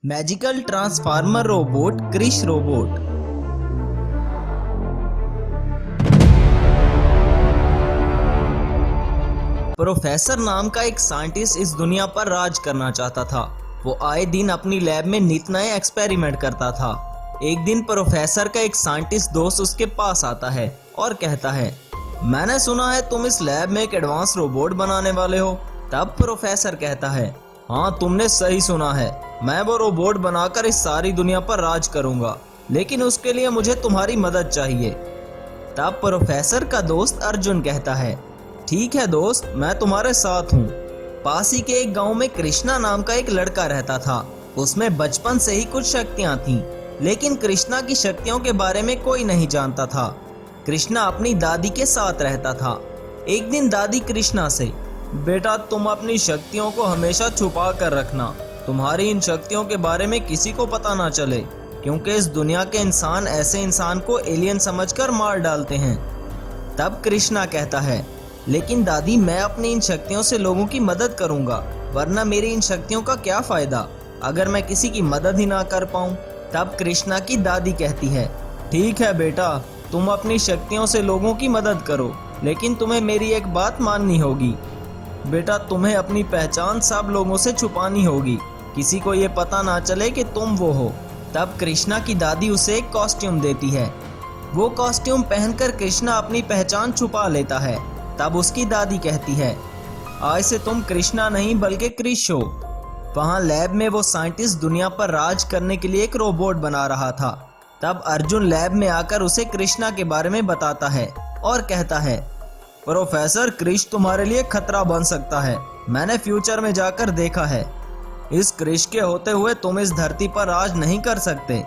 Magical transformer robot Krrish robot. Professor नाम का एक साइंटिस्ट इस दुनिया पर राज करना चाहता था। वो आए दिन अपनी लैब में नित नए एक्सपेरिमेंट करता था। एक दिन प्रोफेसर का एक साइंटिस्ट दोस्त उसके पास आता है और कहता है, मैंने सुना है तुम इस लैब में एक एडवांस रोबोट बनाने वाले हो। तब प्रोफेसर कहता है, हाँ तुमने सही सुना है, मैं वो रोबोट बनाकर इस सारी दुनिया पर राज करूंगा, लेकिन उसके लिए मुझे तुम्हारी मदद चाहिए। तब प्रोफेसर का दोस्त अर्जुन कहता है, ठीक है दोस्त, मैं तुम्हारे साथ हूँ। पास ही के एक गांव में कृष्णा नाम का एक लड़का रहता था। उसमें बचपन से ही कुछ शक्तियां थीं, लेकिन कृष्णा की शक्तियों के बारे में कोई नहीं जानता था। कृष्णा अपनी दादी के साथ रहता था। एक दिन दादी कृष्णा से, बेटा तुम अपनी शक्तियों को हमेशा छुपा कर रखना, तुम्हारी इन शक्तियों के बारे में किसी को पता ना चले, क्योंकि इस दुनिया के इंसान ऐसे इंसान को एलियन समझकर मार डालते हैं। तब कृष्णा कहता है, लेकिन दादी मैं अपनी इन शक्तियों से लोगों की मदद करूंगा, वरना मेरी इन शक्तियों का क्या फायदा अगर मैं किसी की मदद ही ना कर पाऊं। तब कृष्णा की दादी कहती है, ठीक है बेटा, तुम अपनी शक्तियों से लोगों की मदद करो, लेकिन तुम्हें मेरी एक बात माननी होगी। बेटा तुम्हें अपनी पहचान सब लोगों से छुपानी होगी, किसी को ये पता ना चले कि तुम वो हो। तब कृष्णा की दादी उसे एक कॉस्ट्यूम देती है। वो कॉस्ट्यूम पहनकर कृष्णा अपनी पहचान छुपा लेता है। तब उसकी दादी कहती है, आज से तुम कृष्णा नहीं बल्कि क्रिश हो। वहाँ लैब में वो साइंटिस्ट दुनिया पर राज करने के लिए एक रोबोट बना रहा था। तब अर्जुन लैब में आकर उसे कृष्णा के बारे में बताता है और कहता है, प्रोफेसर क्रिश तुम्हारे लिए खतरा बन सकता है, मैंने फ्यूचर में जाकर देखा है। इस क्रिश के होते हुए तुम इस धरती पर राज नहीं कर सकते।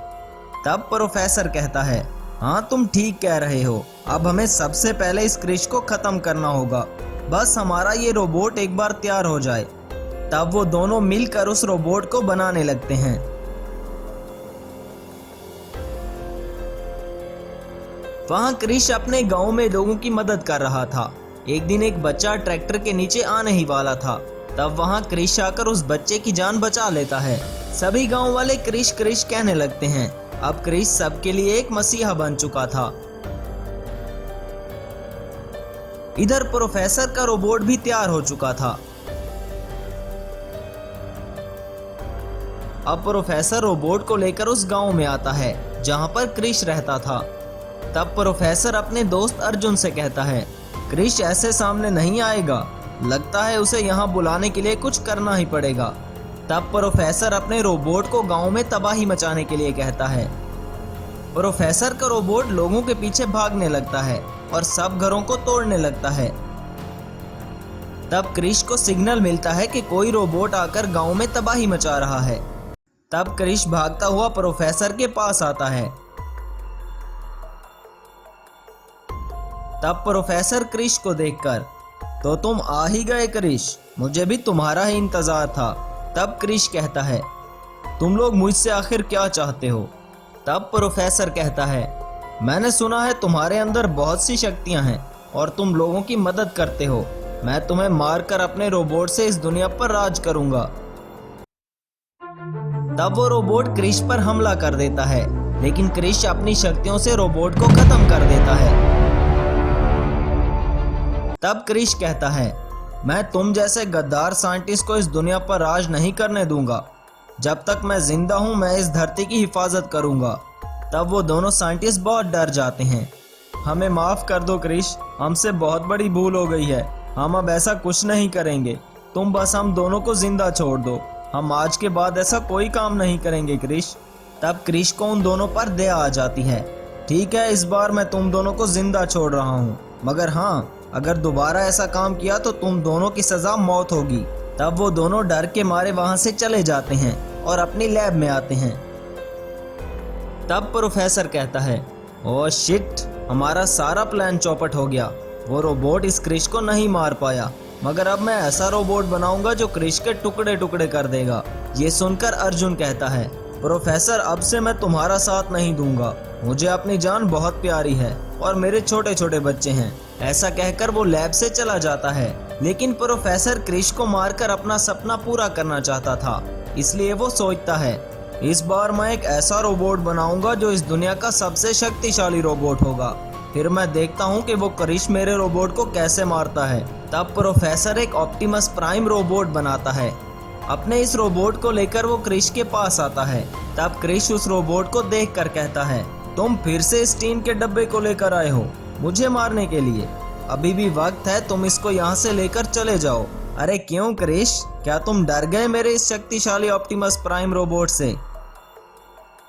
तब प्रोफेसर कहता है, हाँ तुम ठीक कह रहे हो, अब हमें सबसे पहले इस क्रिश को खत्म करना होगा, बस हमारा ये रोबोट एक बार तैयार हो जाए। तब वो दोनों मिलकर उस रोबोट को बनाने लगते हैं। वहाँ क्रिश अपने गांव में लोगों की मदद कर रहा था। एक दिन एक बच्चा ट्रैक्टर के नीचे आने ही वाला था। तब वहाँ क्रिश आकर उस बच्चे की जान बचा लेता है। सभी गांव वाले क्रिश क्रिश कहने लगते हैं। अब क्रिश सबके लिए एक मसीहा बन चुका था। इधर प्रोफेसर का रोबोट भी तैयार हो चुका था। अब प्रोफेसर रोबोट को लेकर उस गांव में आता है जहां पर क्रिश रहता था। तब प्रोफेसर अपने दोस्त अर्जुन से कहता है, क्रिश ऐसे सामने नहीं आएगा, लगता है उसे यहाँ बुलाने के लिए कुछ करना ही पड़ेगा। तब प्रोफेसर अपने रोबोट को गांव में तबाही मचाने के लिए कहता है। प्रोफेसर का रोबोट लोगों के पीछे भागने लगता है और सब घरों को तोड़ने लगता है। तब क्रिश को सिग्नल मिलता है कि कोई रोबोट आकर गांव में तबाही मचा रहा है। तब क्रिश भागता हुआ प्रोफेसर के पास आता है। तब प्रोफेसर क्रिश को देखकर, तो तुम आ ही गए क्रिश, मुझे भी तुम्हारा ही इंतजार था। तब क्रिश कहता है, तुम लोग मुझसे आखिर क्या चाहते हो। तब प्रोफेसर कहता है, मैंने सुना है तुम्हारे अंदर बहुत सी शक्तियां हैं और तुम लोगों की मदद करते हो। मैं तुम्हें मारकर अपने रोबोट से इस दुनिया पर राज करूंगा। तब वो रोबोट क्रिश पर हमला कर देता है, लेकिन क्रिश अपनी शक्तियों से रोबोट को खत्म कर देता है। तब क्रिश कहता है, मैं तुम जैसे गद्दार साइंटिस्ट को इस दुनिया पर राज नहीं करने दूंगा। जब तक मैं जिंदा हूं मैं इस धरती की हिफाजत करूंगा। तब वो दोनों साइंटिस्ट बहुत डर जाते हैं। हमें माफ कर दो क्रिश, हमसे बहुत बड़ी भूल हो गई है, हम अब ऐसा कुछ नहीं करेंगे, तुम बस हम दोनों को जिंदा छोड़ दो, हम आज के बाद ऐसा कोई काम नहीं करेंगे क्रिश। तब क्रिश को उन दोनों पर दया आ जाती है। ठीक है, इस बार मैं तुम दोनों को जिंदा छोड़ रहा हूँ, मगर हाँ, अगर दोबारा ऐसा काम किया तो तुम दोनों की सजा मौत होगी। तब वो दोनों डर के मारे वहां से चले जाते हैं और अपनी लैब में आते हैं। तब प्रोफेसर कहता है, ओह शिट, हमारा सारा प्लान चौपट हो गया। वो रोबोट इस क्रिश को नहीं मार पाया, मगर अब मैं ऐसा रोबोट बनाऊंगा जो क्रिश के टुकड़े टुकड़े कर देगा। ये सुनकर अर्जुन कहता है, प्रोफेसर अब से मैं तुम्हारा साथ नहीं दूंगा, मुझे अपनी जान बहुत प्यारी है और मेरे छोटे छोटे बच्चे हैं। ऐसा कहकर वो लैब से चला जाता है, लेकिन प्रोफेसर क्रिश को मारकर अपना सपना पूरा करना चाहता था, इसलिए वो सोचता है, इस बार मैं एक ऐसा रोबोट बनाऊंगा जो इस दुनिया का सबसे शक्तिशाली रोबोट होगा। फिर मैं देखता हूँ कि वो क्रिश मेरे रोबोट को कैसे मारता है। तब प्रोफेसर एक ऑप्टिमस प्राइम रोबोट बनाता है। अपने इस रोबोट को लेकर वो क्रिश के पास आता है। तब क्रिश उस रोबोट को देखकर कहता है, तुम फिर से इस टीन के डब्बे को लेकर आए हो मुझे मारने के लिए। अभी भी वक्त है, तुम इसको यहाँ से लेकर चले जाओ। अरे क्यों क्रिश, क्या तुम डर गए मेरे इस शक्तिशाली ऑप्टिमस प्राइम रोबोट से?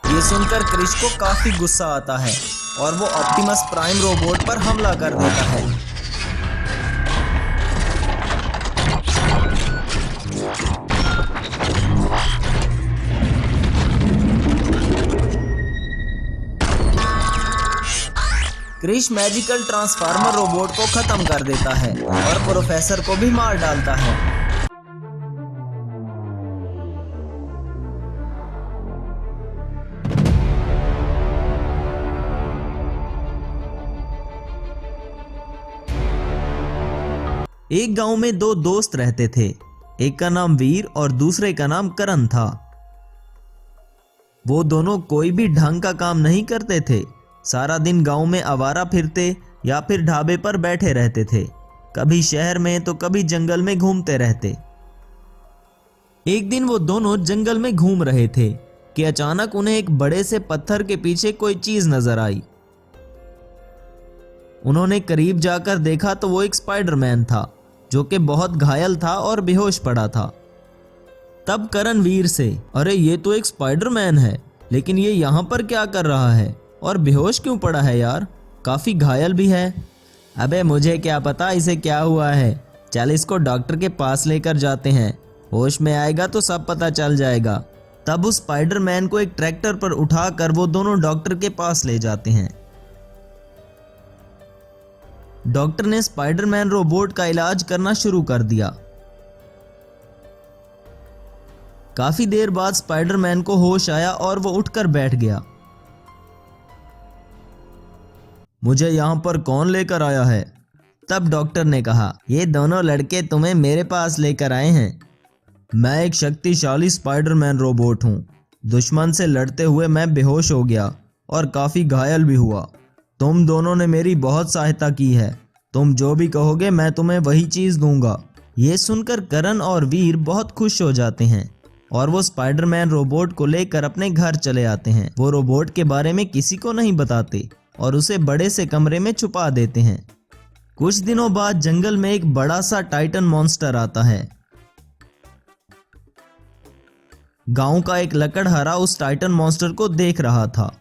ये सुनकर क्रिश को काफी गुस्सा आता है और वो ऑप्टिमस प्राइम रोबोट पर हमला कर देता है। क्रिश मैजिकल ट्रांसफार्मर रोबोट को खत्म कर देता है और प्रोफेसर को भी मार डालता है। एक गांव में दो दोस्त रहते थे। एक का नाम वीर और दूसरे का नाम करण था। वो दोनों कोई भी ढंग का काम नहीं करते थे। सारा दिन गांव में आवारा फिरते या फिर ढाबे पर बैठे रहते थे। कभी शहर में तो कभी जंगल में घूमते रहते। एक दिन वो दोनों जंगल में घूम रहे थे कि अचानक उन्हें एक बड़े से पत्थर के पीछे कोई चीज नजर आई। उन्होंने करीब जाकर देखा तो वो एक स्पाइडरमैन था जो कि बहुत घायल था और बेहोश पड़ा था। तब करण वीर से, अरे ये तो एक स्पाइडरमैन है, लेकिन ये यहाँ पर क्या कर रहा है और बेहोश क्यों पड़ा है यार, काफी घायल भी है। अबे मुझे क्या पता इसे क्या हुआ है, चल इसको डॉक्टर के पास लेकर जाते हैं, होश में आएगा तो सब पता चल जाएगा। तब उस स्पाइडरमैन को एक ट्रैक्टर पर उठाकर वो दोनों डॉक्टर के पास ले जाते हैं। डॉक्टर ने स्पाइडरमैन रोबोट का इलाज करना शुरू कर दिया। काफी देर बाद स्पाइडरमैन को होश आया और वो उठकर बैठ गया। मुझे यहाँ पर कौन लेकर आया है? तब डॉक्टर ने कहा, ये दोनों लड़के तुम्हें मेरे पास लेकर आए हैं। मैं एक शक्तिशाली स्पाइडरमैन रोबोट हूँ। दुश्मन से लड़ते हुए मैं बेहोश हो गया और काफी घायल भी हुआ। तुम दोनों ने मेरी बहुत सहायता की है। तुम जो भी कहोगे मैं तुम्हें वही चीज दूंगा। ये सुनकर करण और वीर बहुत खुश हो जाते हैं और वो स्पाइडरमैन रोबोट को लेकर अपने घर चले आते हैं। वो रोबोट के बारे में किसी को नहीं बताते और उसे बड़े से कमरे में छुपा देते हैं। कुछ दिनों बाद जंगल में एक बड़ा सा टाइटन मॉन्स्टर आता है। गांव का एक लकड़हारा उस टाइटन मॉन्स्टर को देख रहा था।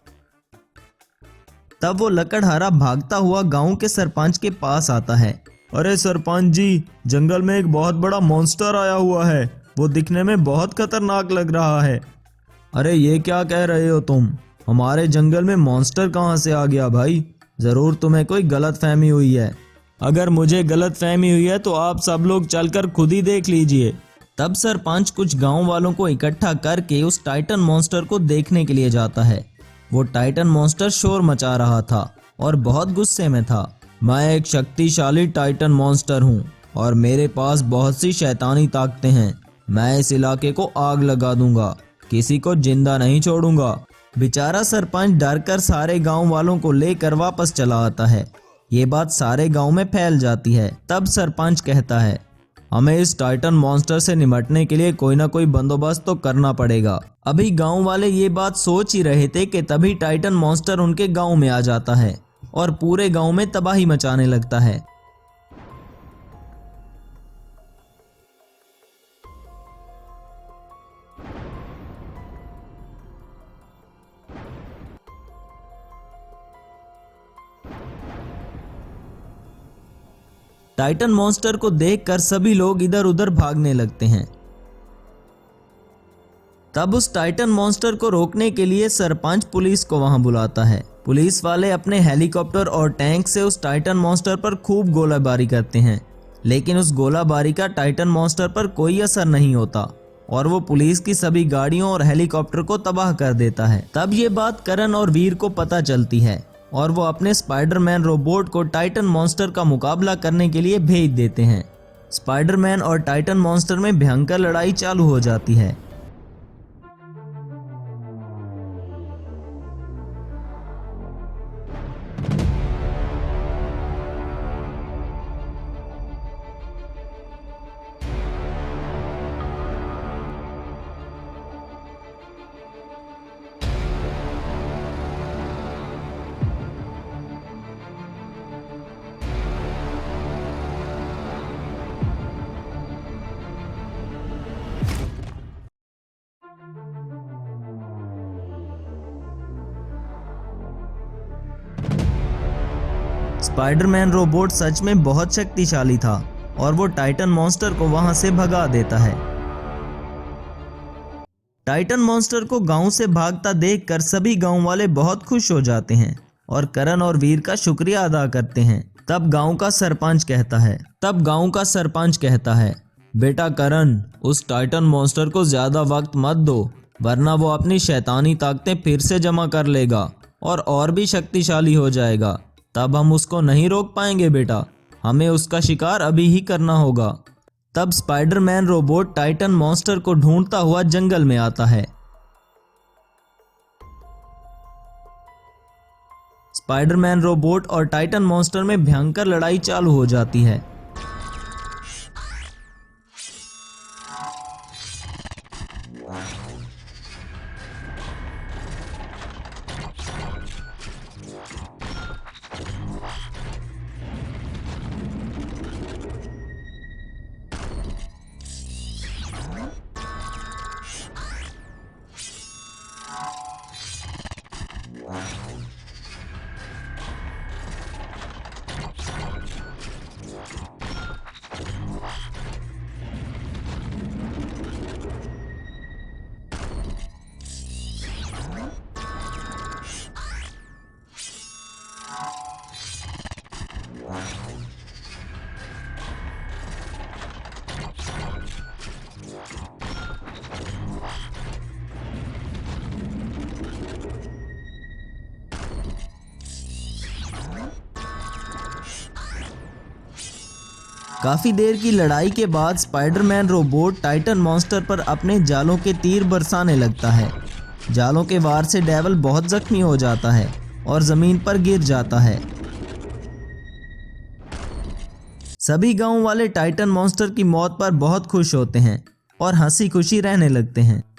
तब वो लकड़हारा भागता हुआ गांव के सरपंच के पास आता है। अरे सरपंच जी, जंगल में एक बहुत बड़ा मॉन्स्टर आया हुआ है, वो दिखने में बहुत खतरनाक लग रहा है। अरे ये क्या कह रहे हो तुम, हमारे जंगल में मॉन्स्टर कहाँ से आ गया भाई? जरूर तुम्हें कोई गलतफहमी हुई है। अगर मुझे गलतफहमी हुई है तो आप सब लोग चलकर खुद ही देख लीजिए। तब सरपंच कुछ गांव वालों को इकट्ठा करके उस टाइटन मॉन्स्टर को देखने के लिए जाता है। वो टाइटन मॉन्स्टर शोर मचा रहा था और बहुत गुस्से में था। मैं एक शक्तिशाली टाइटन मॉन्स्टर हूँ और मेरे पास बहुत सी शैतानी ताकतें हैं। मैं इस इलाके को आग लगा दूंगा, किसी को जिंदा नहीं छोड़ूंगा। बेचारा सरपंच डरकर सारे गांव वालों को लेकर वापस चला आता है। ये बात सारे गांव में फैल जाती है। तब सरपंच कहता है, हमें इस टाइटन मॉन्स्टर से निपटने के लिए कोई ना कोई बंदोबस्त तो करना पड़ेगा। अभी गांव वाले ये बात सोच ही रहे थे कि तभी टाइटन मॉन्स्टर उनके गांव में आ जाता है और पूरे गांव में तबाही मचाने लगता है। टाइटन मॉन्स्टर को देखकर सभी लोग इधर उधर भागने लगते हैं। तब उस टाइटन मॉन्स्टर को रोकने के लिए सरपंच पुलिस को वहां बुलाता है। पुलिस वाले अपने हेलीकॉप्टर और टैंक से उस टाइटन मॉन्स्टर पर खूब गोलाबारी करते हैं, लेकिन उस गोलाबारी का टाइटन मॉन्स्टर पर कोई असर नहीं होता और वो पुलिस की सभी गाड़ियों और हेलीकॉप्टर को तबाह कर देता है। तब ये बात करण और वीर को पता चलती है और वो अपने स्पाइडरमैन रोबोट को टाइटन मॉन्स्टर का मुकाबला करने के लिए भेज देते हैं। स्पाइडरमैन और टाइटन मॉन्स्टर में भयंकर लड़ाई चालू हो जाती है। स्पाइडरमैन रोबोट सच में बहुत शक्तिशाली था और वो टाइटन मॉन्स्टर को वहां से भगा देता है। टाइटन मॉन्स्टर को गांव से भागता देखकर सभी गांव वाले बहुत खुश हो जाते हैं और करण और वीर का शुक्रिया अदा करते हैं। तब गांव का सरपंच कहता है, बेटा करण, उस टाइटन मॉन्स्टर को ज्यादा वक्त मत दो, वरना वो अपनी शैतानी ताकतें फिर से जमा कर लेगा और भी शक्तिशाली हो जाएगा। तब हम उसको नहीं रोक पाएंगे बेटा, हमें उसका शिकार अभी ही करना होगा। तब स्पाइडरमैन रोबोट टाइटन मॉन्स्टर को ढूंढता हुआ जंगल में आता है। स्पाइडरमैन रोबोट और टाइटन मॉन्स्टर में भयंकर लड़ाई चालू हो जाती है। काफी देर की लड़ाई के बाद स्पाइडरमैन रोबोट टाइटन मॉन्स्टर पर अपने जालों के तीर बरसाने लगता है। जालों के वार से डेविल बहुत जख्मी हो जाता है और जमीन पर गिर जाता है। सभी गांव वाले टाइटन मॉन्स्टर की मौत पर बहुत खुश होते हैं और हंसी खुशी रहने लगते हैं।